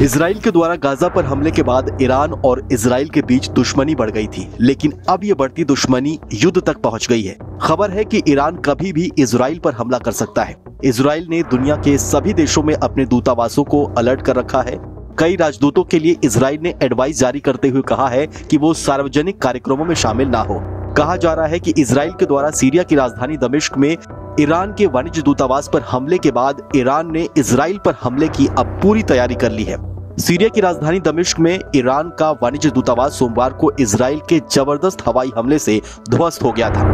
Israel के द्वारा Gaza पर हमले के बाद ईरान और इजराइल के बीच दुश्मनी बढ़ गई थी, लेकिन अब ये बढ़ती दुश्मनी युद्ध तक पहुंच गई है। खबर है कि ईरान कभी भी इजराइल पर हमला कर सकता है। इजराइल ने दुनिया के सभी देशों में अपने दूतावासों को अलर्ट कर रखा है। कई राजदूतों के लिए इजराइल ने एडवाइस जारी करते हुए कहा है कि वो सार्वजनिक कार्यक्रमों में शामिल ना हो। कहा जा रहा है कि इजराइल के द्वारा सीरिया की राजधानी दमिश्क में ईरान के वाणिज्य दूतावास पर हमले के बाद ईरान ने इजराइल पर हमले की अब पूरी तैयारी कर ली है। सीरिया की राजधानी दमिश्क में ईरान का वाणिज्य दूतावास सोमवार को इजराइल के जबरदस्त हवाई हमले से ध्वस्त हो गया था।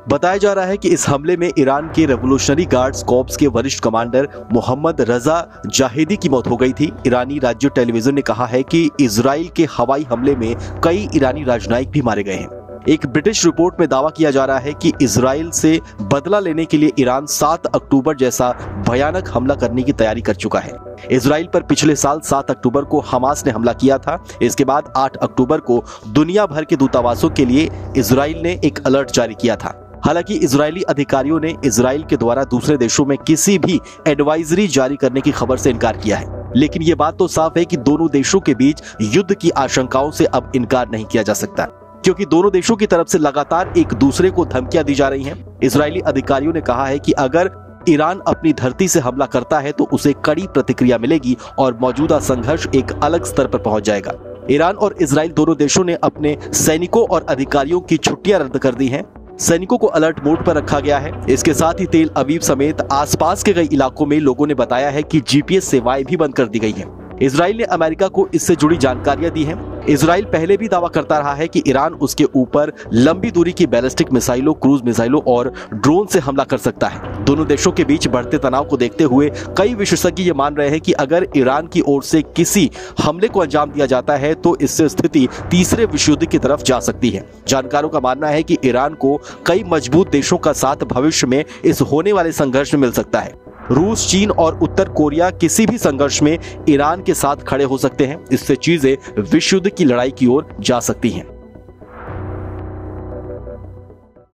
बताया जा रहा है कि इस हमले में ईरान के रेवोल्यूशनरी गार्ड्स कॉर्प्स के वरिष्ठ कमांडर मोहम्मद रजा जाहिदी की मौत हो गई थी। ईरानी राज्य टेलीविजन ने कहा है कि इजराइल के हवाई हमले में कई ईरानी राजनयिक भी मारे गए हैं। एक ब्रिटिश रिपोर्ट में दावा किया जा रहा है कि इजराइल से बदला लेने के लिए ईरान 7 अक्टूबर जैसा भयानक हमला करने की तैयारी कर चुका है। इजराइल पर पिछले साल 7 अक्टूबर को हमास ने हमला किया था। इसके बाद 8 अक्टूबर को दुनिया भर के दूतावासों के लिए इजराइल ने एक अलर्ट जारी किया था। हालांकि इजरायली अधिकारियों ने इजराइल के द्वारा दूसरे देशों में किसी भी एडवाइजरी जारी करने की खबर से इनकार किया है। लेकिन ये बात तो साफ है कि दोनों देशों के बीच युद्ध की आशंकाओं से अब इनकार नहीं किया जा सकता, क्योंकि दोनों देशों की तरफ से लगातार एक दूसरे को धमकियां दी जा रही हैं। इजरायली अधिकारियों ने कहा है कि अगर ईरान अपनी धरती से हमला करता है तो उसे कड़ी प्रतिक्रिया मिलेगी और मौजूदा संघर्ष एक अलग स्तर पर पहुंच जाएगा। ईरान और इजराइल दोनों देशों ने अपने सैनिकों और अधिकारियों की छुट्टियां रद्द कर दी हैं। सैनिकों को अलर्ट मोड पर रखा गया है। इसके साथ ही तेल अवीव समेत आसपास के कई इलाकों में लोगों ने बताया है कि जीपीएस सेवाएं भी बंद कर दी गई हैं। इजराइल ने अमेरिका को इससे जुड़ी जानकारियां दी हैं। इजराइल पहले भी दावा करता रहा है कि ईरान उसके ऊपर लंबी दूरी की बैलिस्टिक मिसाइलों, क्रूज मिसाइलों और ड्रोन से हमला कर सकता है। दोनों देशों के बीच बढ़ते तनाव को देखते हुए कई विशेषज्ञ ये मान रहे हैं कि अगर ईरान की ओर से किसी हमले को अंजाम दिया जाता है तो इससे स्थिति तीसरे विश्व युद्ध की तरफ जा सकती है। जानकारों का मानना है कि ईरान को कई मजबूत देशों का साथ भविष्य में इस होने वाले संघर्ष में मिल सकता है। रूस, चीन और उत्तर कोरिया किसी भी संघर्ष में ईरान के साथ खड़े हो सकते हैं। इससे चीजें विश्व युद्ध की लड़ाई की ओर जा सकती हैं।